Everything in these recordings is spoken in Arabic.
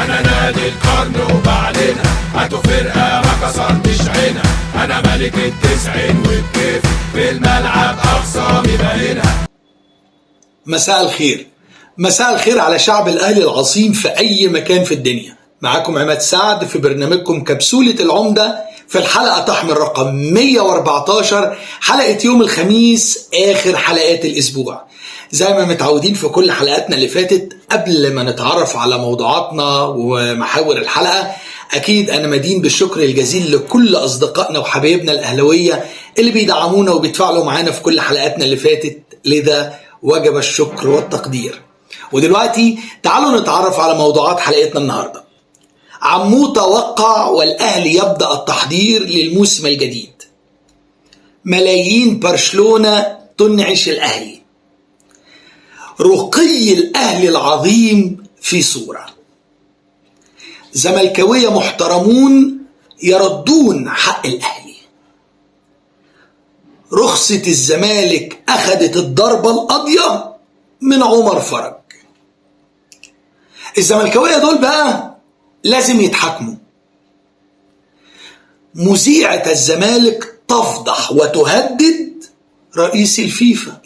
انا نادي القرن وبعلنها، هاتوا فرقة ما كسرتش عينها، انا ملك التسعين والكيف في الملعب اخصامي باينها. مساء الخير، مساء الخير على شعب الاهلي العظيم في اي مكان في الدنيا. معاكم عماد سعد في برنامجكم كبسولة العمدة في الحلقة تحمل رقم 114، حلقة يوم الخميس، اخر حلقات الاسبوع. زي ما متعودين في كل حلقاتنا اللي فاتت، قبل ما نتعرف على موضوعاتنا ومحاور الحلقة، اكيد انا مدين بالشكر الجزيل لكل اصدقائنا وحبايبنا الاهلاوية اللي بيدعمونا وبيتفاعلوا معانا في كل حلقاتنا اللي فاتت، لذا وجب الشكر والتقدير. ودلوقتي تعالوا نتعرف على موضوعات حلقتنا النهاردة. عموته وقع والاهلي يبدأ التحضير للموسم الجديد. ملايين برشلونة تنعش الاهلي. رقي الاهلي العظيم في صورة. زملكاوية محترمون يردون حق الاهلي. رخصة الزمالك اخذت الضربة القاضية من عمر فرج. الزملكاوية دول بقى لازم يتحاكموا. مذيعة الزمالك تفضح وتهدد رئيس الفيفا.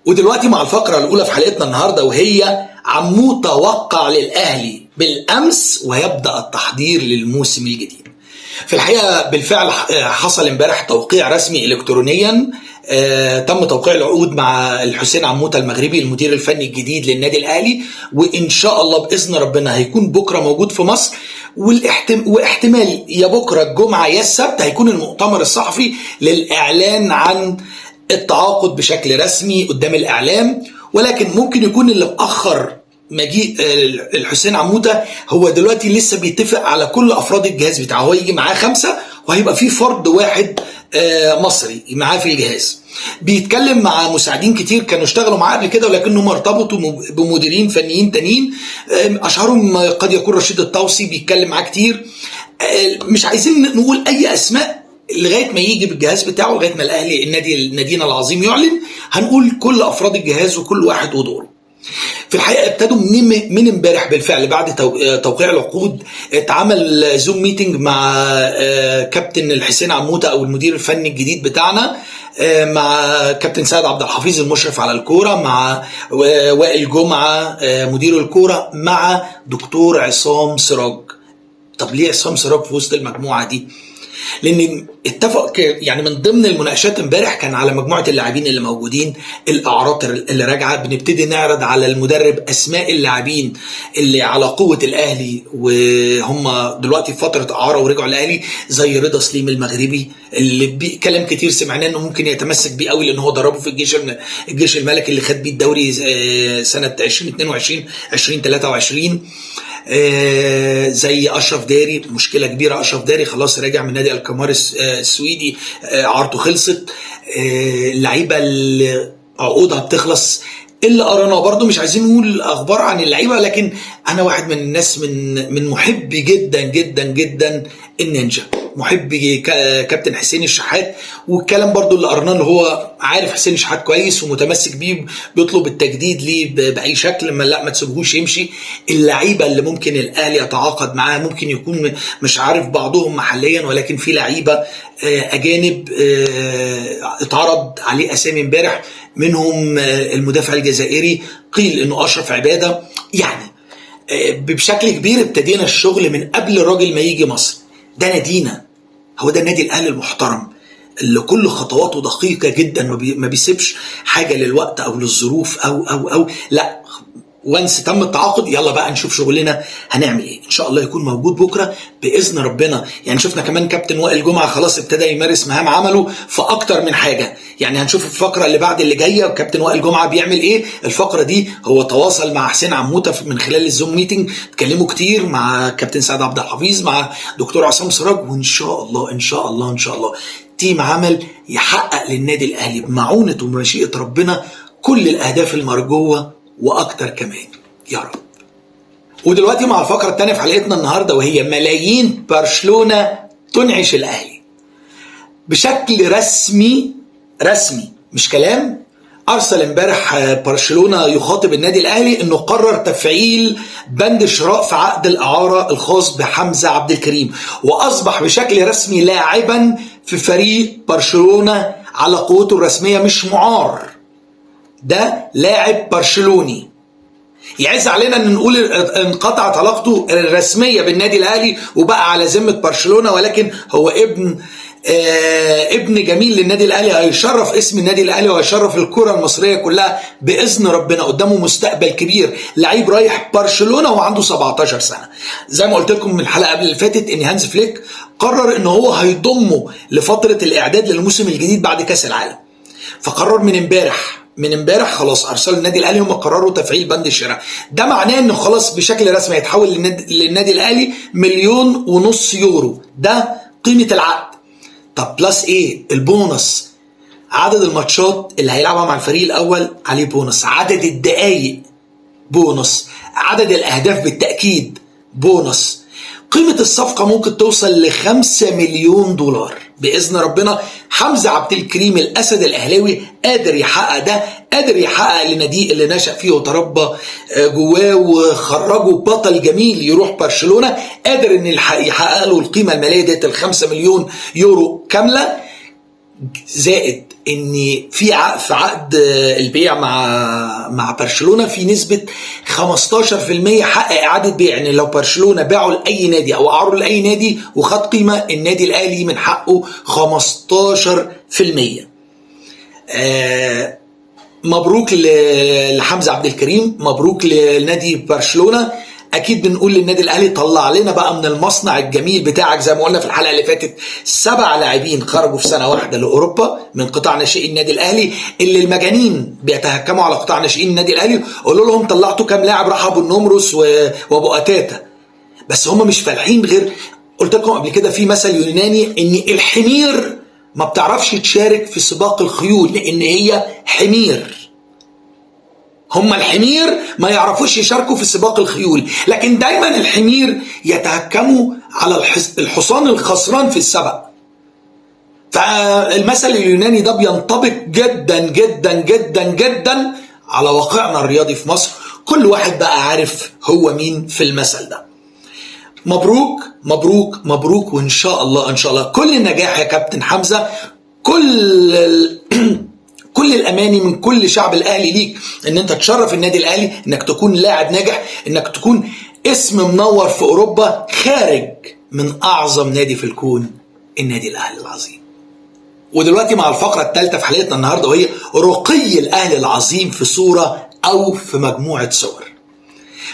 ودلوقتي مع الفقرة الأولى في حلقتنا النهاردة، وهي عموته وقع للأهلي بالأمس ويبدأ التحضير للموسم الجديد. في الحقيقة بالفعل حصل امبارح توقيع رسمي إلكترونيا، تم توقيع العقود مع الحسين عموته المغربي المدير الفني الجديد للنادي الأهلي، وإن شاء الله بإذن ربنا هيكون بكرة موجود في مصر، واحتمال يا بكرة الجمعة يا السبت هيكون المؤتمر الصحفي للإعلان عن التعاقد بشكل رسمي قدام الإعلام. ولكن ممكن يكون اللي مأخر مجيء الحسين عموته هو دلوقتي لسه بيتفق على كل افراد الجهاز بتاعه. هو يجي معاه 5 وهيبقى في فرد واحد مصري معاه في الجهاز. بيتكلم مع مساعدين كتير كانوا اشتغلوا معاه قبل كده، ولكنهم ارتبطوا بمديرين فنيين تانيين، اشهرهم قد يكون رشيد الطوسي بيتكلم معاه كتير. مش عايزين نقول اي اسماء لغايه ما يجي بالجهاز بتاعه، لغايه ما الاهلي نادينا العظيم يعلن، هنقول كل افراد الجهاز وكل واحد ودوره. في الحقيقة ابتدوا من امبارح بالفعل بعد توقيع العقود. اتعمل زوم ميتنج مع كابتن الحسين عموته او المدير الفني الجديد بتاعنا، مع كابتن سيد عبد الحفيظ المشرف على الكورة، مع وائل جمعة مدير الكورة، مع دكتور عصام سراج. طب ليه عصام سراج في وسط المجموعة دي؟ لان اتفق يعني من ضمن المناقشات امبارح كان على مجموعه اللاعبين اللي موجودين، الاعراض اللي راجعه. بنبتدي نعرض على المدرب اسماء اللاعبين اللي على قوه الاهلي وهم دلوقتي في فتره اعاره ورجعوا الاهلي، زي رضا سليم المغربي اللي كلام كتير سمعناه انه ممكن يتمسك بيه قوي لان هو ضربه في الجيش الملكي اللي خد بيه الدوري سنه 2022 2023. زي اشرف داري، مشكله كبيره. اشرف داري خلاص راجع من نادي القمار السويدي، عرضه خلصت. اللعيبه اللي عقودها بتخلص اللي قرانا برضو مش عايزين نقول اخبار عن اللعيبه، لكن انا واحد من الناس من محبي جدا جدا جدا النينجا، محب كابتن حسين الشحات. والكلام برضو اللي قرناه اللي هو عارف حسين الشحات كويس ومتمسك بيه، بيطلب التجديد ليه باي شكل، ما تسيبهوش يمشي. اللعيبه اللي ممكن الاهلي يتعاقد معاها ممكن يكون مش عارف بعضهم محليا، ولكن في لعيبه اجانب اتعرض عليه اسامي امبارح، منهم المدافع الجزائري قيل انه اشرف عباده. يعني بشكل كبير ابتدينا الشغل من قبل الراجل ما يجي مصر. ده نادينا، هو ده النادي الاهلي المحترم اللي كل خطواته دقيقة جدا، ما بيسيبش حاجة للوقت او للظروف او لا. وانس تم التعاقد يلا بقى نشوف شغلنا هنعمل ايه. ان شاء الله يكون موجود بكره باذن ربنا. يعني شفنا كمان كابتن وائل جمعه خلاص ابتدى يمارس مهام عمله في اكتر من حاجه. يعني هنشوف الفقره اللي بعد اللي جايه وكابتن وائل جمعه بيعمل ايه. الفقره دي هو تواصل مع حسين عموته من خلال الزوم ميتنج، اتكلموا كتير مع كابتن سيد عبد الحفيظ، مع دكتور عصام سراج، وان شاء الله ان شاء الله ان شاء الله تيم عمل يحقق للنادي الاهلي بمعونه ومشيئه ربنا كل الاهداف المرجوه واكتر كمان يا رب. ودلوقتي مع الفقره الثانيه في حلقتنا النهارده، وهي ملايين برشلونه تنعش الاهلي بشكل رسمي مش كلام. ارسل امبارح برشلونه يخاطب النادي الاهلي انه قرر تفعيل بند شراء في عقد الاعاره الخاص بحمزه عبد الكريم، واصبح بشكل رسمي لاعبا في فريق برشلونه على قوته الرسميه، مش معار، ده لاعب برشلوني. يعز علينا ان نقول انقطعت علاقته الرسميه بالنادي الاهلي وبقى على ذمه برشلونه، ولكن هو ابن جميل للنادي الاهلي، هيشرف اسم النادي الاهلي وهيشرف الكره المصريه كلها باذن ربنا. قدامه مستقبل كبير، لعيب رايح برشلونه وعنده 17 سنه. زي ما قلت لكم من الحلقه قبل اللي فاتت ان هانز فليك قرر ان هو هيضمه لفتره الاعداد للموسم الجديد بعد كاس العالم، فقرر من امبارح خلاص ارسلوا النادي الاهلي، هم قرروا تفعيل بند الشراء. ده معناه انه خلاص بشكل رسمي هيتحول للنادي الاهلي 1.5 مليون يورو، ده قيمه العقد. طب بلس ايه؟ البونص، عدد الماتشات اللي هيلعبها مع الفريق الاول عليه بونص، عدد الدقائق بونص، عدد الاهداف بالتاكيد بونص. قيمة الصفقة ممكن توصل ل5 مليون دولار بإذن ربنا. حمزة عبد الكريم الأسد الأهلاوي قادر يحقق ده، قادر يحقق لناديه اللي نشأ فيه وتربى جواه وخرجه بطل جميل يروح برشلونة، قادر إن يحقق له القيمة المالية ديت 5 مليون يورو كاملة، زائد ان في عقد البيع مع برشلونه في نسبه 15% حق اعاده بيع. يعني لو برشلونه باعوا لاي نادي او اعاروا لاي نادي وخد قيمه، النادي الاهلي من حقه 15%. مبروك لحمزه عبد الكريم، مبروك لنادي برشلونه. اكيد بنقول للنادي الاهلي طلع لنا بقى من المصنع الجميل بتاعك، زي ما قلنا في الحلقه اللي فاتت 7 لاعبين خرجوا في سنه واحده لاوروبا من قطاع ناشئين النادي الاهلي، اللي المجانين بيتهكموا على قطاع ناشئين النادي الاهلي. قولوا لهم طلعتوا كام لاعب؟ راح ابو النمرس وابو اتاتا، بس هم مش فالحين. غير قلت لكم قبل كده في مثل يوناني ان الحمير ما بتعرفش تشارك في سباق الخيول لان هي حمير. هم الحمير ما يعرفوش يشاركوا في سباق الخيول، لكن دايما الحمير يتهكموا على الحصان الخسران في السبق. فالمثل اليوناني ده بينطبق جدا جدا جدا جدا على واقعنا الرياضي في مصر. كل واحد بقى عارف هو مين في المثل ده. مبروك مبروك مبروك، وان شاء الله ان شاء الله كل النجاح يا كابتن حمزة، كل الاماني من كل شعب الاهلي ليك ان انت تشرف النادي الاهلي، انك تكون لاعب ناجح، انك تكون اسم منور في اوروبا خارج من اعظم نادي في الكون، النادي الاهلي العظيم. ودلوقتي مع الفقرة الثالثة في حلقتنا النهاردة، وهي رقي الاهلي العظيم في صورة او في مجموعة صور.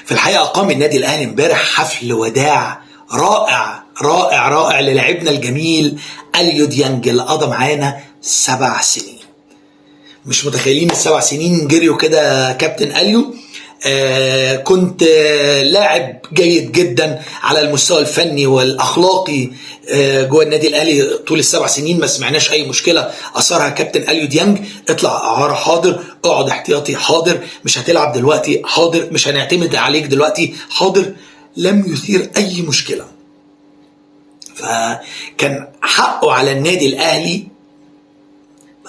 في الحقيقة قام النادي الاهلي امبارح حفل وداع رائع رائع رائع للاعبنا الجميل اليو ديانج اللي قضى معانا 7 سنين. مش متخيلين ال7 سنين جريوا كده كابتن اليو. كنت لاعب جيد جدا على المستوى الفني والاخلاقي جوه النادي الاهلي طول ال7 سنين، ما سمعناش اي مشكله اثرها كابتن اليو ديانج. اطلع اعاره حاضر، اقعد احتياطي حاضر، مش هتلعب دلوقتي حاضر، مش هنعتمد عليك دلوقتي حاضر. لم يثير اي مشكله. فكان حقه على النادي الاهلي،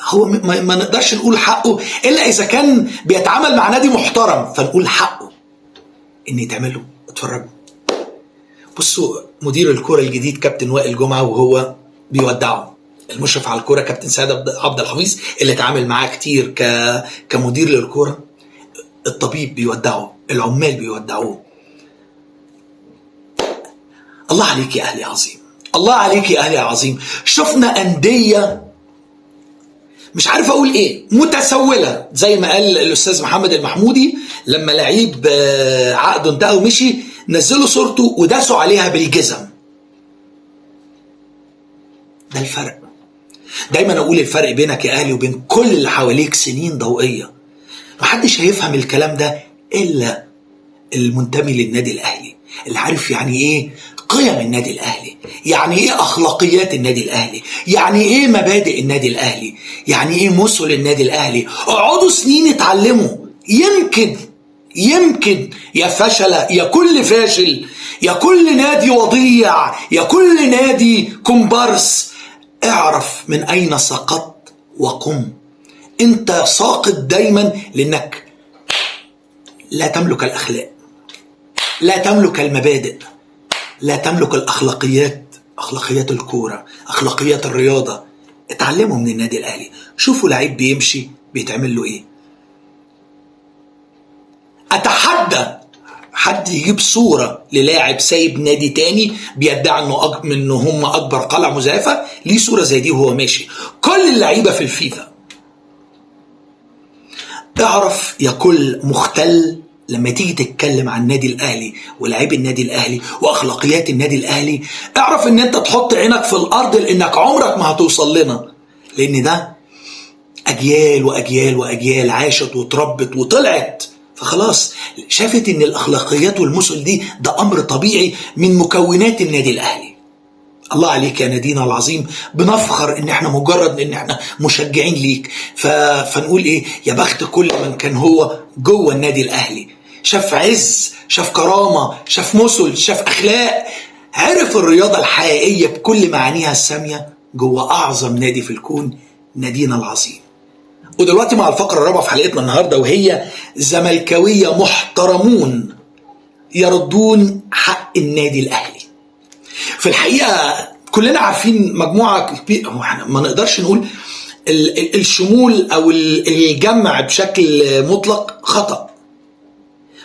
هو ما نقدرش نقول حقه الا اذا كان بيتعامل مع نادي محترم، فنقول حقه ان يتعمل له. اتفرجوا، بصوا مدير الكرة الجديد كابتن وائل جمعة وهو بيودعه، المشرف على الكرة كابتن سيد عبد الحفيظ اللي اتعامل معاه كتير كمدير للكرة، الطبيب بيودعه، العمال بيودعوه. الله عليك يا اهلي عظيم، الله عليك يا اهلي عظيم. شفنا أندية مش عارف اقول ايه، متسولة، زي ما قال الاستاذ محمد المحمودي لما لعيب عقده انتهى ومشي نزلوا صورته وداسوا عليها بالجزم. ده الفرق. دايما اقول الفرق بينك يا اهلي وبين كل اللي حواليك سنين ضوئية. محدش هيفهم الكلام ده الا المنتمي للنادي الاهلي، اللي عارف يعني ايه قيم النادي الاهلي، يعني ايه اخلاقيات النادي الاهلي، يعني ايه مبادئ النادي الاهلي، يعني ايه مثل النادي الاهلي. اقعدوا سنين اتعلموا، يمكن يا فشلة، يا كل فاشل، يا كل نادي وضيع، يا كل نادي كومبارس، اعرف من اين سقطت وقم. انت ساقط دايما لانك لا تملك الاخلاق، لا تملك المبادئ، لا تملك الاخلاقيات، اخلاقيات الكوره، اخلاقيات الرياضه. اتعلموا من النادي الاهلي. شوفوا لعيب بيمشي بيتعمل له ايه. اتحدى حد يجيب صورة للاعب سايب نادي تاني بيدعي انه هم اكبر قلعة مزيفة، ليه صورة زي دي وهو ماشي. كل اللعيبة في الفيفا. اعرف يا كل مختل لما تيجي تتكلم عن النادي الاهلي ولاعيب النادي الاهلي واخلاقيات النادي الاهلي، اعرف ان انت تحط عينك في الارض لانك عمرك ما هتوصل لنا، لان ده اجيال واجيال واجيال عاشت وتربت وطلعت، فخلاص شافت ان الاخلاقيات والمثل دي ده امر طبيعي من مكونات النادي الاهلي. الله عليك يا نادينا العظيم، بنفخر ان احنا مجرد ان احنا مشجعين ليك، فنقول ايه، يا بخت كل من كان هو جوه النادي الاهلي، شاف عز، شاف كرامه، شاف مثل، شاف اخلاق، عرف الرياضه الحقيقيه بكل معانيها الساميه جوه اعظم نادي في الكون، نادينا العظيم. ودلوقتي مع الفقرة الرابعة في حلقتنا النهاردة، وهي زملكاوية محترمون يردون حق النادي الأهلي. في الحقيقة كلنا عارفين مجموعة كبيرة، ما نقدرش نقول الشمول أو الجمع بشكل مطلق خطأ،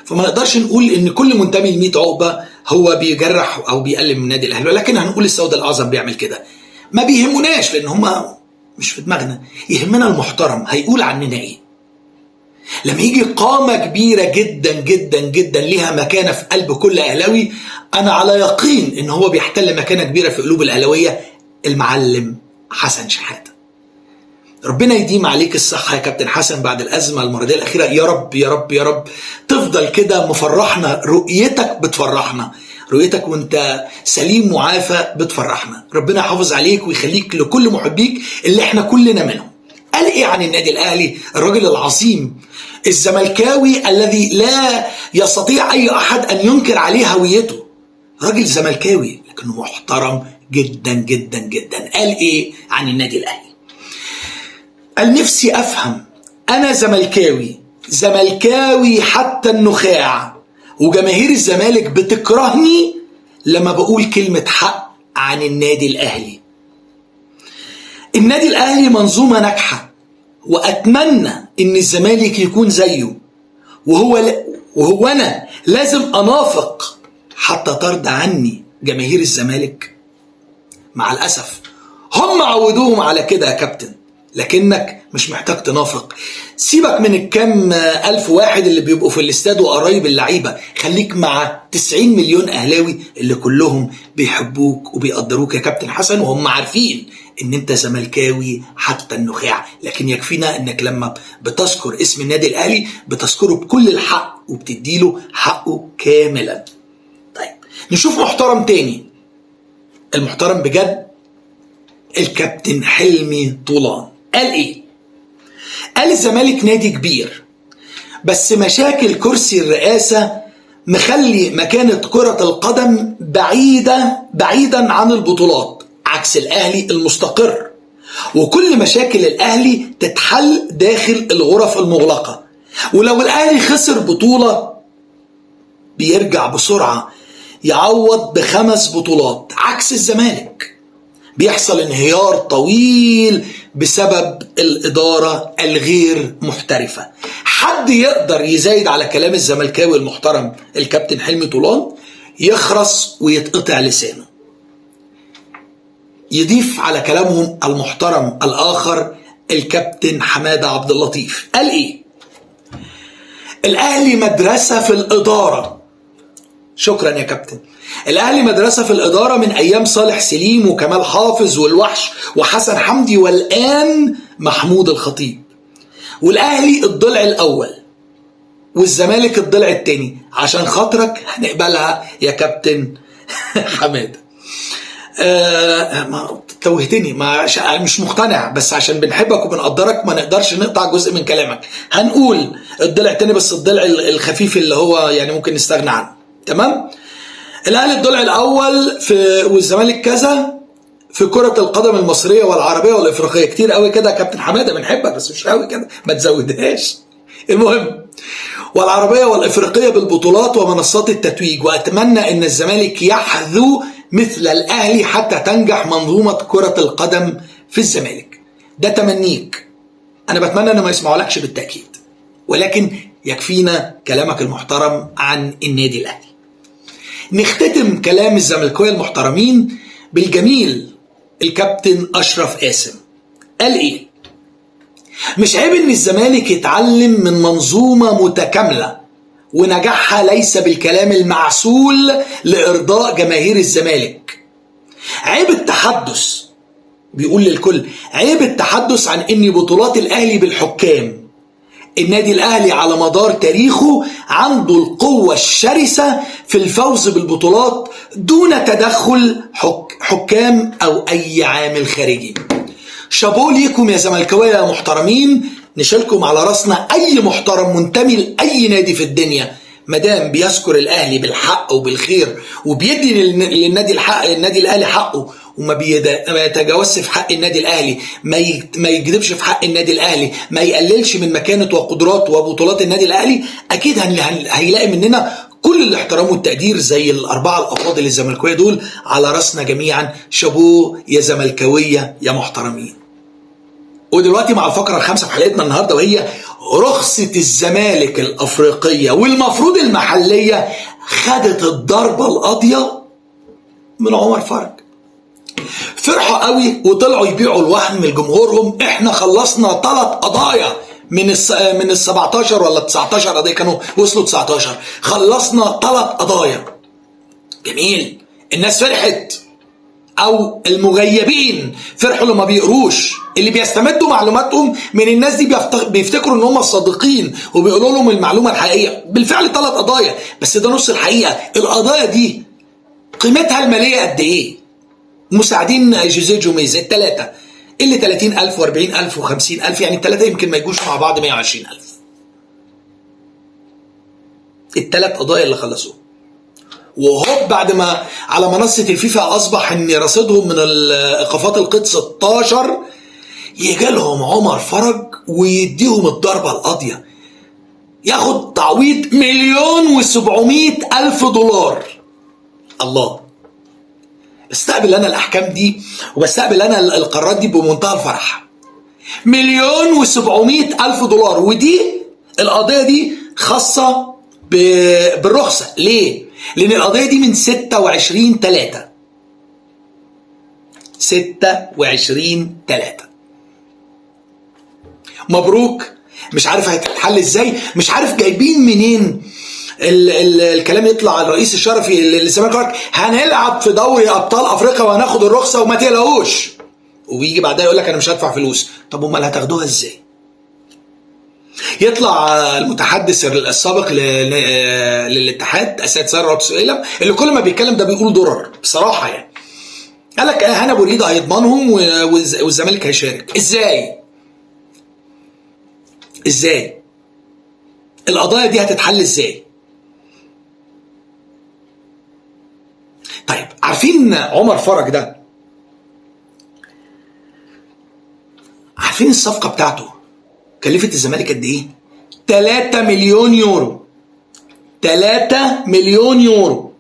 فما نقدرش نقول إن كل منتمي ل100 عقبة هو بيجرح أو بيقلل من النادي الأهلي، ولكن هنقول السود الأعظم بيعمل كده. ما بيهمناش لأن هما مش في دماغنا، يهمنا المحترم هيقول عننا ايه. لما يجي قامة كبيرة جدا جدا جدا لها مكانة في قلب كل اهلاوي، انا على يقين ان هو بيحتل مكانة كبيرة في قلوب الاهلاوية، المعلم حسن شحاتة. ربنا يديم عليك الصحة يا كابتن حسن بعد الأزمة المرضية الأخيرة، يا رب يا رب يا رب تفضل كده مفرحنا، رؤيتك بتفرحنا، رؤيتك وانت سليم معافى بتفرحنا. ربنا يحافظ عليك ويخليك لكل محبيك اللي احنا كلنا منهم. قال ايه عن النادي الاهلي الراجل العظيم الزملكاوي الذي لا يستطيع اي احد ان ينكر عليه هويته، راجل زملكاوي لكنه محترم جدا جدا جدا. قال ايه عن النادي الاهلي؟ قال نفسي افهم، انا زملكاوي، زملكاوي حتى النخاع، وجماهير الزمالك بتكرهني لما بقول كلمة حق عن النادي الأهلي. النادي الأهلي منظومة ناجحة، وأتمنى إن الزمالك يكون زيه، وهو أنا لازم أنافق حتى ترضى عني جماهير الزمالك. مع الأسف هم عودوهم على كده يا كابتن، لكنك مش محتاج تنافق. سيبك من الكام ألف واحد اللي بيبقوا في الاستاد وقرايب اللعيبة، خليك مع 90 مليون أهلاوي اللي كلهم بيحبوك وبيقدروك يا كابتن حسن، وهم عارفين ان انت زملكاوي حتى النخاع. لكن يكفينا انك لما بتذكر اسم النادي الأهلي بتذكره بكل الحق وبتديله حقه كاملا. طيب نشوف محترم تاني، المحترم بجد، الكابتن حلمي طولان. قال ايه؟ قال الزمالك نادي كبير، بس مشاكل كرسي الرئاسة مخلي مكانة كرة القدم بعيدا عن البطولات، عكس الأهلي المستقر، وكل مشاكل الأهلي تتحل داخل الغرف المغلقة، ولو الأهلي خسر بطولة بيرجع بسرعة يعوض ب5 بطولات، عكس الزمالك بيحصل انهيار طويل بسبب الإدارة الغير محترفة. حد يقدر يزايد على كلام الزملكاوي المحترم الكابتن حلمي طولان يخرس ويتقطع لسانه. يضيف على كلامهم المحترم الآخر الكابتن حمادة عبد اللطيف. قال إيه؟ الأهلي مدرسة في الإدارة. شكرا يا كابتن. الأهلي مدرسة في الإدارة من أيام صالح سليم وكمال حافظ والوحش وحسن حمدي والآن محمود الخطيب. والأهلي الضلع الأول والزمالك الضلع الثاني، عشان خاطرك هنقبلها يا كابتن حمادة. ما توهتني، مش مقتنع، بس عشان بنحبك وبنقدرك ما نقدرش نقطع جزء من كلامك. هنقول الضلع الثاني بس الضلع الخفيف اللي هو يعني ممكن نستغنى عنه. تمام؟ الاهلي الضلع الاول والزمالك كذا، في كرة القدم المصرية والعربية والإفريقية. كتير قوي كده يا كابتن حمادة، بنحبك بس مش قوي كده، ما تزودهاش. المهم، والعربية والإفريقية بالبطولات ومنصات التتويج. وأتمنى أن الزمالك يحذو مثل الأهلي حتى تنجح منظومة كرة القدم في الزمالك. ده تمنيك، أنا بتمنى أنه ما يسمعولكش بالتأكيد، ولكن يكفينا كلامك المحترم عن النادي الأهلي. نختتم كلام الزملكاويه المحترمين بالجميل الكابتن أشرف قاسم. قال إيه؟ مش عيب إن الزمالك يتعلم من منظومة متكاملة، ونجاحها ليس بالكلام المعسول لإرضاء جماهير الزمالك. عيب التحدث، بيقول للكل، عيب التحدث عن إن بطولات الأهلي بالحكام. النادي الأهلي على مدار تاريخه عنده القوة الشرسة في الفوز بالبطولات دون تدخل حكام أو أي عامل خارجي. شابو ليكم يا زملكاويه يا محترمين، نشيلكم على راسنا أي محترم منتمي لأي نادي في الدنيا مدام بيذكر الأهلي بالحق وبالخير وبيدي للنادي الحق، النادي الأهلي حقه، وما بيتجاوزش في حق النادي الأهلي، ما يكذبش في حق النادي الأهلي، ما يقللش من مكانة وقدرات وبطولات النادي الأهلي. أكيد هيلاقي مننا كل الاحترام والتقدير زي الأربعة الأفاضل الزملكاويه دول. على راسنا جميعا، شابوه يا زملكاويه يا محترمين. ودلوقتي مع الفقرة الخامسة في حلقتنا النهاردة، وهي رخصة الزمالك الأفريقية والمفروض المحلية خدت الضربة القاضية من عمر فرج. فرحوا قوي وطلعوا يبيعوا الوهم لجمهورهم. احنا خلصنا 3 قضايا من ال 17 ولا 19 قضية، كانوا وصلوا 19. خلصنا 3 قضايا. جميل، الناس فرحت، او المغيبين فرحوا اللي ما بيقروش، اللي بيستمدوا معلوماتهم من الناس دي بيفتكروا ان هم الصادقين وبيقولوا لهم المعلومه الحقيقيه. بالفعل 3 قضايا، بس ده نص الحقيقه. القضايا دي قيمتها الماليه قد ايه؟ مساعدين جوزيه جوميز الثلاثه اللي 30,000 و40,000 و50,000، يعني الثلاثه يمكن ما يجوش مع بعض 120,000. ال3 قضايا اللي خلصوه. وهوب بعد ما على منصة الفيفا أصبح إن رصيدهم من الإيقافات القيد 16، يجي لهم عمر فرج ويديهم الضربة القاضية، ياخد تعويض $1,700,000. الله، بستقبل أنا الأحكام دي وبستقبل أنا القرارات دي بمنتهى الفرح. $1,700,000. ودي القضية دي خاصة بالرخصة. ليه؟ لأن القضية دي من 26/3. 26/3. مبروك. مش عارف هيتحل ازاي، مش عارف جايبين منين الكلام يطلع الرئيس الشرفي للزمالك يقول لك هنلعب في دوري ابطال افريقيا وهناخد الرخصه وما تقلقوش، ويجي بعدها يقول لك انا مش هدفع فلوس. طب امال هتاخدوها ازاي؟ يطلع المتحدث السابق للاتحاد السيد ثروت سويلم، اللي كل ما بيتكلم ده بيقول ضرر بصراحه، يعني قال لك هنا ابو ريده هيضمنهم والزمالك هيشارك. ازاي القضايا دي هتتحل ازاي؟ طيب عارفين عمر فرج ده، عارفين الصفقه بتاعته كلفت الزمالك قد ايه؟ 3 مليون يورو. 3 مليون يورو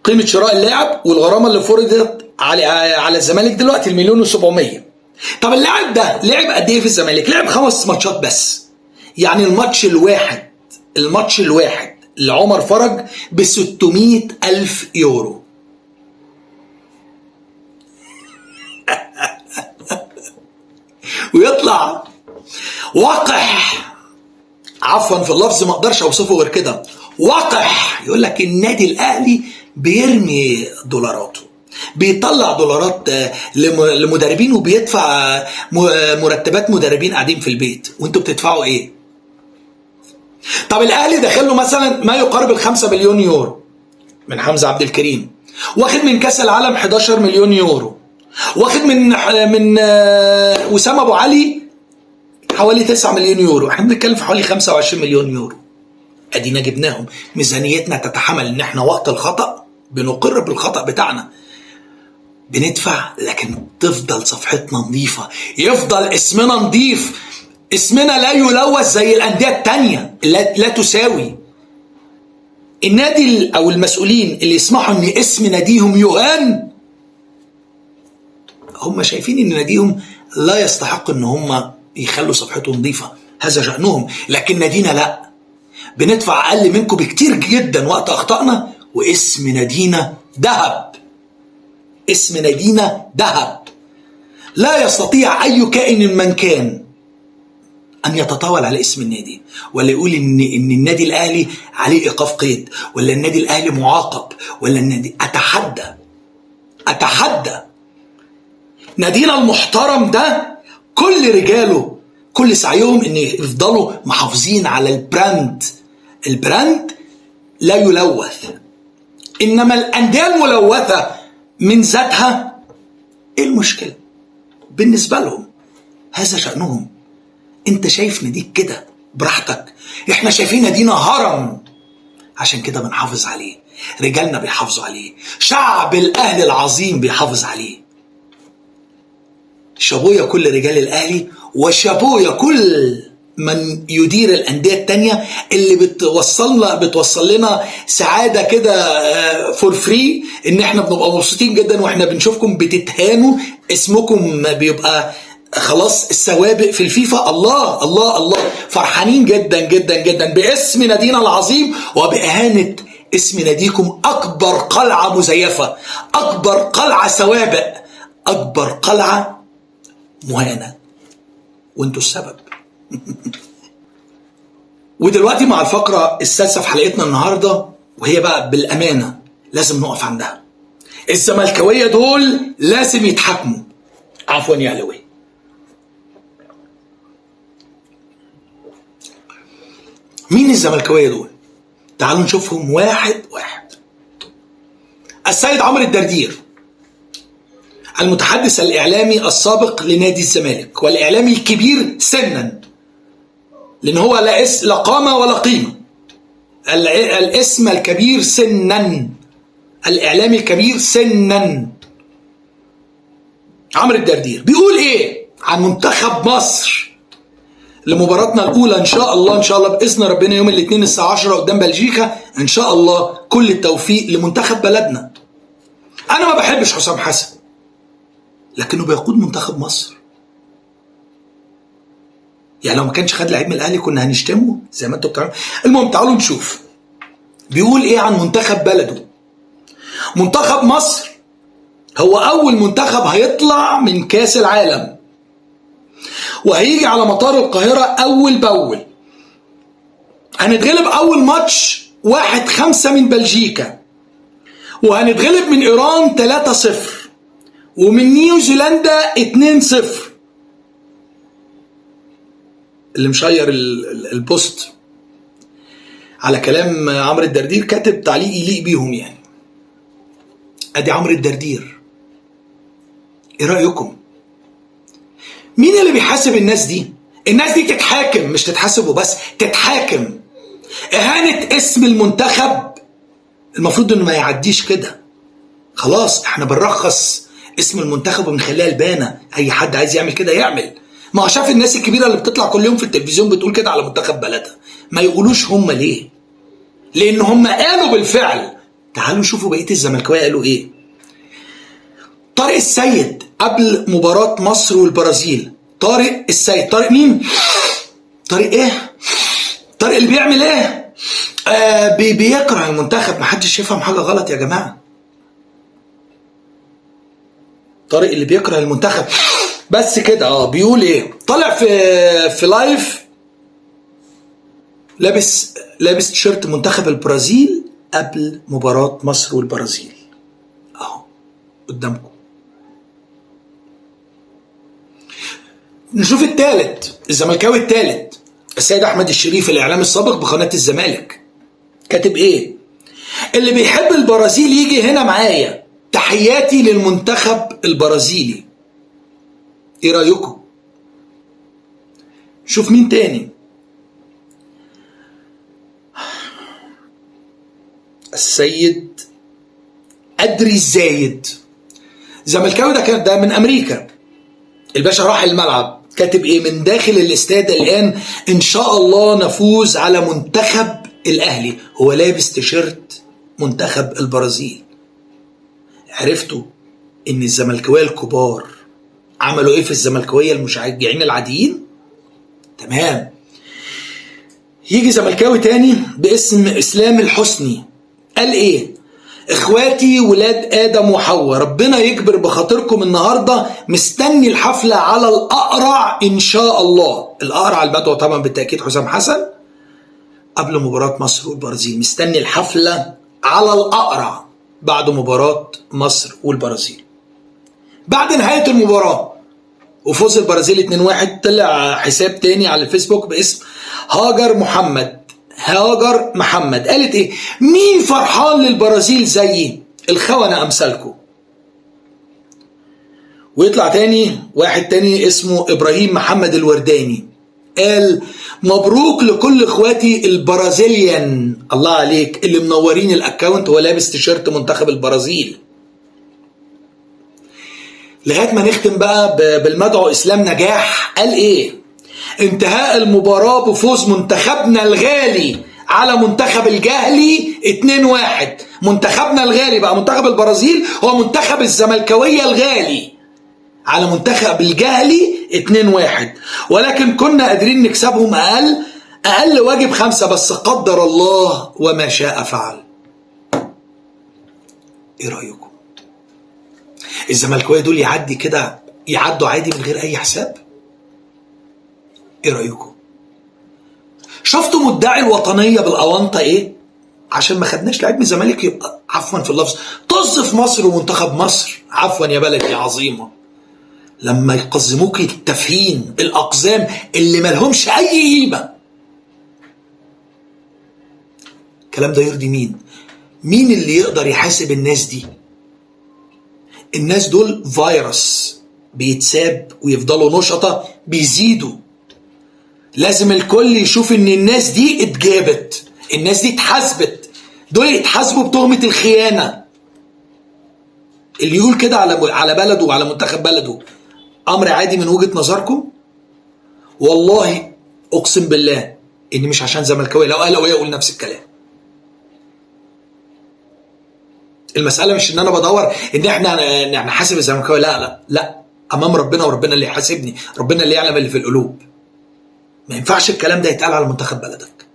قيمة شراء اللاعب، والغرامة اللي فرضت على الزمالك دلوقتي 1,700,000. طب اللاعب ده لعب قد ايه في الزمالك؟ لعب 5 ماتشات بس. يعني الماتش الواحد لعمر فرج ب600,000 يورو. ويطلع وقح، عفوا في اللفظ ما اقدرش اوصفه غير كده، وقح يقول لك النادي الاهلي بيرمي دولاراته، بيطلع دولارات لمدربين وبيدفع مرتبات مدربين قاعدين في البيت، وانتوا بتدفعوا ايه؟ طب الاهلي داخل له مثلا ما يقارب 5 مليون يورو من حمزه عبد الكريم، واخد من كاس العالم 11 مليون يورو، واخد من وسام ابو علي حوالي 9 مليون يورو. احنا بنتكلم في حوالي 25 مليون يورو. ادينا جبناهم. ميزانيتنا تتحمل ان احنا وقت الخطأ بنقر بالخطأ بتاعنا، بندفع لكن تفضل صفحتنا نظيفة، يفضل اسمنا نظيف، اسمنا لا يلوث زي الأندية التانية لا تساوي. النادي أو المسؤولين اللي يسمحوا ان اسم ناديهم يهان، هم شايفين ان ناديهم لا يستحق ان هم يخلوا صفحته نظيفة، هذا شأنهم. لكن نادينا لا، بندفع اقل منكم بكتير جدا وقت اخطأنا، واسم نادينا ذهب، اسم نادينا ذهب. لا يستطيع اي كائن من كان ان يتطاول على اسم النادي، ولا يقول ان النادي الاهلي عليه ايقاف قيد، ولا النادي الاهلي معاقب، ولا النادي. اتحدى نادينا المحترم ده كل رجاله كل سعيهم ان يفضلوا محافظين على البراند لا يلوث. انما الانديه الملوثه من ذاتها ايه المشكله بالنسبه لهم؟ هذا شأنهم. انت شايف ناديك كده براحتك، احنا شايفين نادينا هرم، عشان كده بنحافظ عليه، رجالنا بيحافظوا عليه، شعب الاهلي العظيم بيحافظ عليه. شابويا كل رجال الاهلي، وشابويا كل من يدير الانديه التانيه اللي بتوصل لنا سعاده كده فور فري، ان احنا بنبقى مبسوطين جدا واحنا بنشوفكم بتتهانوا، اسمكم بيبقى خلاص السوابق في الفيفا. الله الله الله، فرحانين جدا جدا جدا باسم نادينا العظيم وبإهانة اسم ناديكم. أكبر قلعة مزيفة، أكبر قلعة سوابق، أكبر قلعة مهانة، وانتوا السبب. ودلوقتي مع الفقرة السادسة في حلقتنا النهاردة، وهي بقى بالأمانة لازم نقف عندها. الزملكاوية دول لازم يتحاكموا، عفوا يا أهلاوية. مين الزملكاوية دول؟ تعالوا نشوفهم واحد واحد. السيد عمرو الدردير، المتحدث الإعلامي السابق لنادي الزمالك، والإعلامي الكبير سنا، لأن هو لا قامة ولا قيمة، الاسم الكبير سنا، الإعلامي الكبير سنا. عمرو الدردير بيقول إيه عن منتخب مصر لمباراتنا الأولى إن شاء الله بإذن ربنا يوم الاثنين الساعة 10 قدام بلجيكا. إن شاء الله كل التوفيق لمنتخب بلدنا. أنا ما بحبش حسام حسن، لكنه بيقود منتخب مصر. يعني لو ما كانش خد لعيب من الأهلي كنا هنشتمه زي ما انتوا بتعملوا. المهم تعالوا نشوف بيقول إيه عن منتخب بلده. منتخب مصر هو أول منتخب هيطلع من كأس العالم، وهيجي على مطار القاهرة أول بأول. هنتغلب أول ماتش 1-5 من بلجيكا، وهنتغلب من إيران 3-0، ومن نيوزيلندا 2-0. اللي مشير البوست على كلام عمرو الدردير كاتب تعليق يليق بيهم يعني. ادي عمرو الدردير. ايه رأيكم؟ مين اللي بيحاسب الناس دي؟ الناس دي تتحاكم، مش تتحاسب وبس، تتحاكم. اهانة اسم المنتخب المفروض انه ما يعديش كده. خلاص احنا بنرخص اسم المنتخب وبنخليها البانة، اي حد عايز يعمل كده يعمل. ما هو شاف الناس الكبيرة اللي بتطلع كل يوم في التلفزيون بتقول كده على منتخب بلدها، ما يقولوش هم ليه؟ لان هم قالوا بالفعل. تعالوا شوفوا بقية الزملكاويه قالوا ايه. طارق السيد قبل مباراة مصر والبرازيل، طارق السيد، طارق مين؟ طارق ايه؟ طارق اللي بيعمل ايه؟ بيكره المنتخب. محدش يفهم حاجة غلط يا جماعة. طارق اللي بيكره المنتخب بس كده. بيقول ايه؟ طالع في لايف لابس تيشيرت منتخب البرازيل قبل مباراة مصر والبرازيل، اهو قدامكم. نشوف الثالث، الزملكاوي الثالث، السيد احمد الشريف، الاعلام السابق بقناة الزمالك، كاتب ايه؟ اللي بيحب البرازيل يجي هنا معايا، تحياتي للمنتخب البرازيلي. ايه رأيكم؟ شوف مين تاني. السيد أدري الزايد، زملكاوي ده من امريكا. الباشا راح الملعب كاتب ايه من داخل الاستاد الان: ان شاء الله نفوز على منتخب الاهلي. هو لابس تيشيرت منتخب البرازيل. عرفتوا ان الزملكاويه الكبار عملوا ايه في الزملكاويه المشجعين العاديين؟ تمام. يجي زملكاوي تاني باسم اسلام الحسني قال ايه: اخواتي ولاد ادم وحواء، ربنا يكبر بخاطركم النهارده، مستني الحفله على الاقرع ان شاء الله. الاقرع المدعو طبعا بالتاكيد حسام حسن قبل مباراه مصر والبرازيل. مستني الحفله على الاقرع بعد مباراه مصر والبرازيل. بعد نهايه المباراه وفوز البرازيل 2-1 طلع حساب تاني على الفيسبوك باسم هاجر محمد قالت ايه: مين فرحان للبرازيل زيي؟ الخونة امثالكم. ويطلع تاني واحد تاني اسمه ابراهيم محمد الورداني قال: مبروك لكل اخواتي البرازيليان، الله عليك اللي منورين الاكاونت ولابس تيشيرت منتخب البرازيل. لغايه ما نختم بقى بالمدعو اسلام نجاح قال ايه: انتهاء المباراة بفوز منتخبنا الغالي على منتخب الجهلي 2-1. منتخبنا الغالي بقى منتخب البرازيل هو منتخب الزملكاوية الغالي على منتخب الجهلي 2-1، ولكن كنا قادرين نكسبهم أقل واجب 5 بس قدر الله وما شاء فعل. ايه رأيكم؟ الزملكاوية دول يعدوا عادي من غير اي حساب؟ ايه رأيكم؟ شفتوا مدعي الوطنية بالأونطة ايه؟ عشان ما خدناش لعيب من الزمالك يبقى عفوا في اللفظ طز في مصر ومنتخب مصر، عفوا يا بلدي يا عظيمة. لما يقزموك التفهين الأقزام اللي مالهمش أي قيمة. الكلام ده يرضي مين؟ مين اللي يقدر يحاسب الناس دي؟ الناس دول فيروس بيتساب ويفضلوا نشطة بيزيدوا. لازم الكل يشوف ان الناس دي اتجابت، الناس دي اتحاسبت، دول يتحاسبوا بتهمة الخيانة. اللي يقول كده على بلده وعلى منتخب بلده امر عادي من وجهة نظركم؟ والله اقسم بالله ان مش عشان زملكاوي، لو اهلاويه اقول نفس الكلام. المسألة مش ان انا بدور ان احنا نحاسب الزملكاوي، لا امام ربنا، وربنا اللي يحاسبني، ربنا اللي يعلم اللي في القلوب. ما ينفعش الكلام ده يتقال على منتخب بلدك.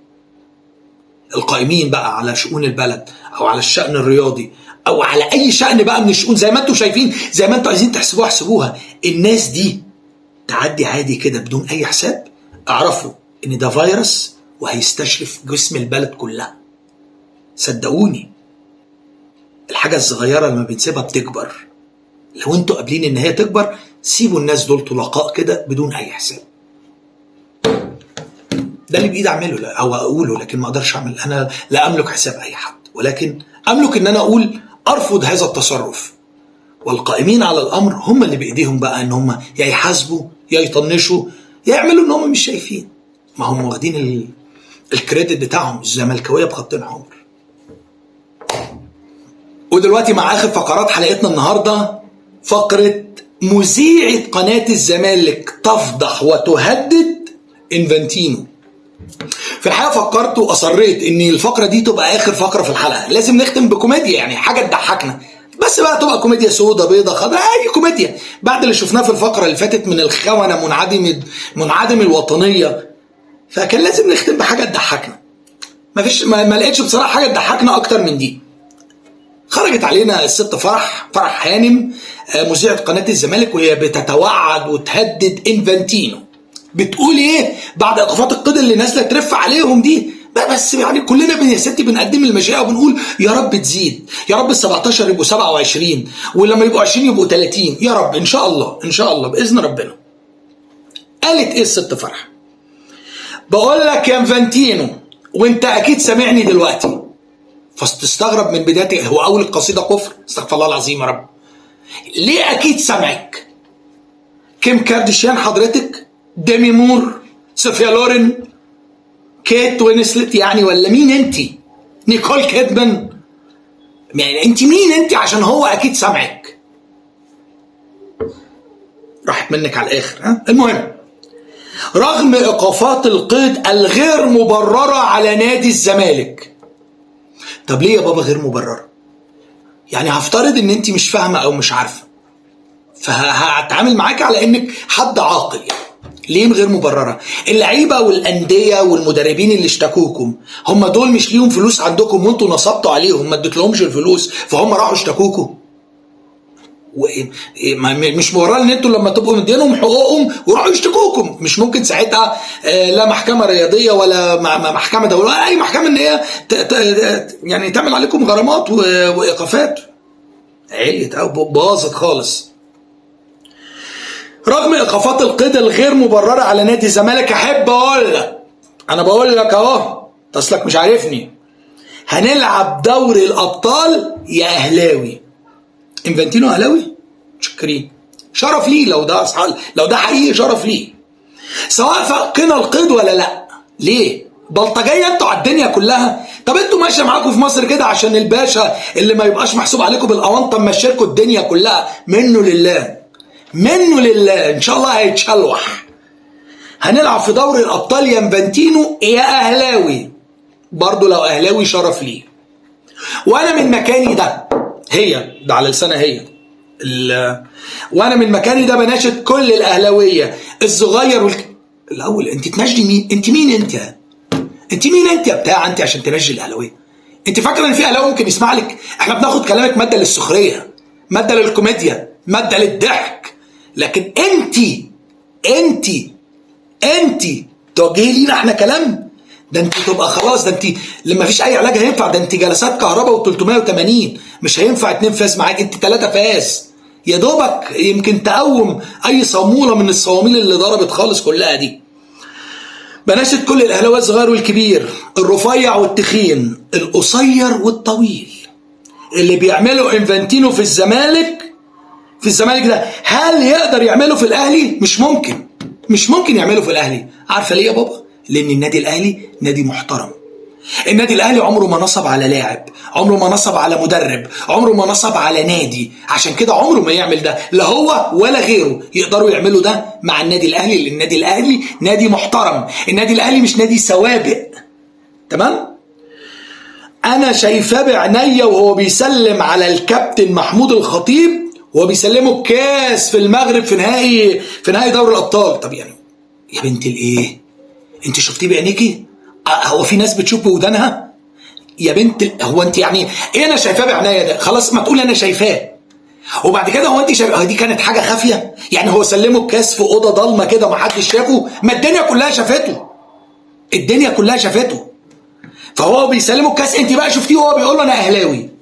القائمين بقى على شؤون البلد او على الشأن الرياضي او على اي شأن بقى من الشؤون زي ما انتم شايفين، زي ما انتم عايزين تحسبوها احسبوها، الناس دي تعدي عادي كده بدون اي حساب. اعرفوا ان ده فيروس وهيستشرف جسم البلد كلها. صدقوني الحاجة الصغيرة لما بنسيبها بتكبر. لو انتوا قابلين ان هي تكبر سيبوا الناس دول طلقاء كده بدون اي حساب. ده اللي بايدي اعمله او اقوله، لكن ما اقدرش اعمل. انا لا املك حساب اي حد، ولكن املك ان انا اقول ارفض هذا التصرف. والقائمين على الامر هم اللي بايديهم بقى ان هم يا يحاسبوا يا يطنشوا يا يعملوا ان هم مش شايفين. ما هم واخدين الكريدت بتاعهم الزملكاويه بخطين حمر. ودلوقتي مع اخر فقرات حلقتنا النهارده، فقره مذيعه قناه الزمالك تفضح وتهدد انفانتينو. في الحقيقه فكرت واصريت ان الفقره دي تبقى اخر فقره في الحلقه، لازم نختم بكوميديا، يعني حاجه تضحكنا، بس بقى تبقى كوميديا سودة بيضة خضراء، اي كوميديا بعد اللي شفناه في الفقره اللي فاتت من الخونه منعدم الوطنيه. فكان لازم نختم بحاجه تضحكنا. ما لقيتش بصراحه حاجه تضحكنا اكتر من دي. خرجت علينا الست فرح هانم مذيعة قناة الزمالك وهي بتتوعد وتهدد انفانتينو. بتقول ايه بعد ايقافات القيد اللي نازله ترف عليهم دي؟ بس يعني كلنا يا ستي بنقدم المشيئه وبنقول يا رب تزيد، يا رب ال 17 يبقوا 27 ولما يبقوا 20 يبقوا 30، يا رب ان شاء الله ان شاء الله باذن ربنا. قالت ايه الست فرح؟ بقول لك يا انفانتينو وانت اكيد سامعني دلوقتي، فاستغرب من بداية هو أول القصيدة كفر، استغفر الله العظيم يا رب. ليه أكيد سامعك؟ كيم كارديشيان حضرتك؟ ديمي مور؟ صوفيا لورين؟ كيت وينسلت يعني؟ ولا مين أنت؟ نيكول كيدمان؟ يعني أنت مين أنت عشان هو أكيد سامعك؟ راحت منك على الاخر. المهم، رغم ايقافات القيد الغير مبررة على نادي الزمالك. طب ليه يا بابا غير مبررة؟ يعني هفترض ان انت مش فاهمة او مش عارفة، فهتعامل معاك على انك حد عاقل. يعني ليه غير مبررة؟ اللعيبة والأندية والمدربين اللي اشتكوكم هم دول مش ليهم فلوس عندكم وانتوا نصبتوا عليهم ما اديتلهمش الفلوس فهم راحوا اشتكوكم؟ مش مبرر ان انتوا لما تبقوا مدينهم حقوقهم وراحوا يشتكوكم؟ مش ممكن ساعتها لا محكمة رياضية ولا محكمة دولية ولا اي محكمة ان هي يعني تعمل عليكم غرامات وايقافات؟ عليت او باظت خالص. رغم ايقافات القيد الغير مبرره على نادي الزمالك، احب اقول لك، انا بقول لك اهو، اصلك مش عارفني، هنلعب دوري الابطال يا اهلاوي. انفانتينو اهلاوي؟ متشكرين، شرف ليه لو ده حقيقي، شرف ليه، سواء فقنا القيد ولا لا. ليه؟ بلطجيه انتوا على الدنيا كلها. طب انتوا ماشيه معاكم في مصر كده عشان الباشا اللي ما يبقاش محسوب عليكم بالاونطه ماشيلكوا الدنيا كلها. منه لله منه لله، ان شاء الله هيتشلوح. هنلعب في دوري الابطال يا انفانتينو يا اهلاوي. برضو لو اهلاوي شرف ليه. وانا من مكاني ده على لسانها وانا من مكاني ده بناشد كل الاهلاويه الصغير الاول، انت تناشدي مين؟ انت مين انت يا بتاع انت عشان تناشدي الاهلاويه؟ انت فاكره ان في اهلاوي ممكن يسمع لك؟ احنا بناخد كلامك ماده للسخريه، ماده للكوميديا، ماده للضحك. لكن انت توجهي لينا احنا كلام؟ ده انت تبقى خلاص، ده انت لما فيش اي علاج هينفع، ده انت جلسات كهرباء و380 مش هينفع 2 فاس معاك، انت 3 فاس يا دوبك يمكن تقوم اي صاموله من الصواميل اللي ضربت خالص كلها دي. بناشد كل الاهلاويه الصغير والكبير، الرفيع والتخين، القصير والطويل، اللي بيعملوا انفانتينو في الزمالك ده هل يقدر يعمله في الاهلي؟ مش ممكن يعمله في الاهلي. عارفه ليه يا بابا؟ لان النادي الاهلي نادي محترم. النادي الاهلي عمره ما نصب على لاعب، عمره ما نصب على مدرب، عمره ما نصب على نادي. عشان كده عمره ما يعمل ده، لا هو ولا غيره يقدروا يعملوا ده مع النادي الاهلي، لان النادي الاهلي نادي محترم. النادي الاهلي مش نادي سوابق. تمام؟ انا شايفاه بعينيا وهو بيسلم على الكابتن محمود الخطيب وهو بيسلمه الكاس في المغرب في نهائي دوري الابطال. طب يعني يا بنت الايه، انت شفتيه بعينيكي؟ هو في ناس بتشوف بودانها يا بنت هو انت يعني ايه؟ انا شايفاه بعينيا ده خلاص، ما تقول انا شايفاه. وبعد كده هو انت شايفه دي كانت حاجه خافيه؟ يعني هو سلمه الكاس في اوضه ضلمه كده ما حدش شافه؟ ما الدنيا كلها شافته، فهو بيسلمه الكاس، انت بقى شفتيه وهو بيقول له انا اهلاوي.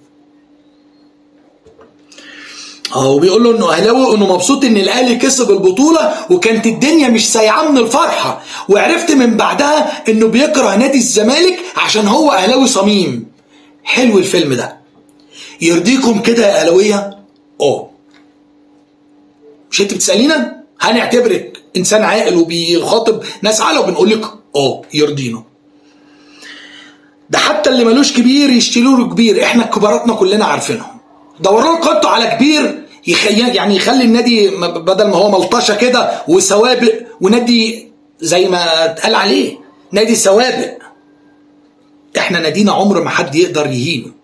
وبيقول له انه اهلاوي وانه مبسوط ان الاهلي كسب البطوله وكانت الدنيا مش سايعه من الفرحه، وعرفت من بعدها انه بيكره نادي الزمالك عشان هو اهلاوي صميم. حلو الفيلم ده، يرضيكم كده يا اهلاويه؟ مش انت بتسالينا؟ هنعتبرك انسان عاقل وبيخاطب ناس عاقله وبنقول لك يرضينا. ده حتى اللي ملوش كبير يشتروا له كبير، احنا كباراتنا كلنا عارفينهم. دوران قيمته على كبير يعني يخلي النادي بدل ما هو ملطشه كده وسوابق، ونادي زي ما اتقال عليه نادي سوابق. احنا نادينا عمر ما حد يقدر يهينه.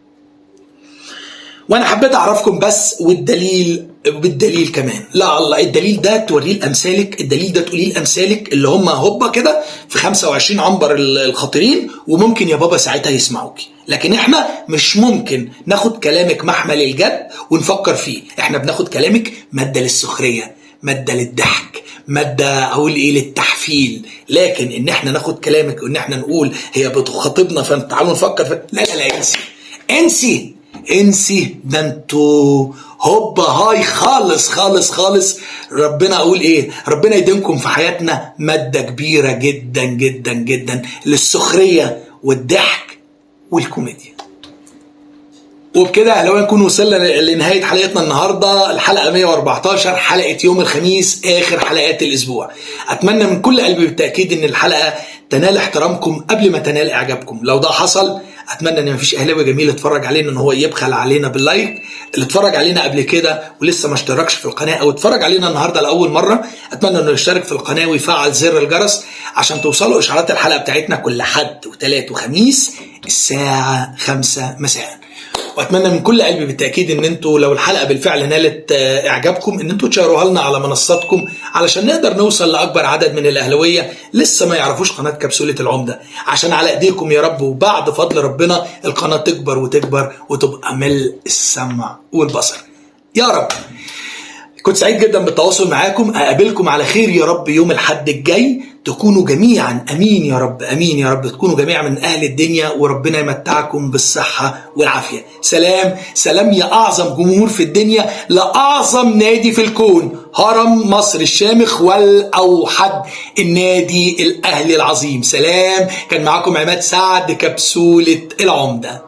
وانا حبيت اعرفكم بس، بالدليل كمان. لا الله، الدليل ده توريه لامثالك، الدليل ده تقوليه لامثالك اللي هم هوبا كده في 25 عنبر الخطيرين، وممكن يا بابا ساعتها يسمعوكي. لكن احنا مش ممكن ناخد كلامك محمل الجد ونفكر فيه. احنا بناخد كلامك ماده للسخريه، ماده للضحك، ماده اقول ايه للتحفيل. لكن ان احنا ناخد كلامك وان احنا نقول هي بتخاطبنا فتعالوا نفكر لا انسي. ده انتوا هوبا هاي خالص خالص خالص. ربنا اقول ايه، ربنا يديمكم في حياتنا ماده كبيره جدا جدا جدا للسخريه والضحك والكوميديا. وبكده اهلاويه نكون وصلنا لنهايه حلقتنا النهارده، الحلقه 114، حلقه يوم الخميس، اخر حلقات الاسبوع. اتمنى من كل قلبي بالتاكيد ان الحلقه تنال احترامكم قبل ما تنال اعجابكم. لو ده حصل اتمنى ان مفيش اهلاوي جميل اتفرج علينا ان هو يبخل علينا باللايك. اللي اتفرج علينا قبل كده ولسه ما اشتركش في القناه او اتفرج علينا النهارده لاول مره، اتمنى انه يشترك في القناه ويفعل زر الجرس عشان توصلوا اشعارات الحلقه بتاعتنا كل حد وثلاث وخميس الساعه 5 مساء. واتمنى من كل قلبي بالتاكيد ان انتوا لو الحلقه بالفعل نالت اعجابكم ان انتوا تشيروها لنا على منصاتكم علشان نقدر نوصل لاكبر عدد من الاهلاويه لسه ما يعرفوش قناه كبسوله العمده، عشان على ايديكم يا رب وبعد فضل ربنا القناه تكبر وتكبر وتبقى ملء السمع والبصر يا رب. كنت سعيد جدا بالتواصل معاكم، اقابلكم على خير يا رب يوم الحد الجاي، تكونوا جميعا امين يا رب، امين يا رب، تكونوا جميعا من اهل الدنيا وربنا يمتعكم بالصحه والعافيه. سلام سلام يا اعظم جمهور في الدنيا لاعظم نادي في الكون، هرم مصر الشامخ والاوحد النادي الاهلي العظيم. سلام، كان معاكم عماد سعد كبسوله العمده.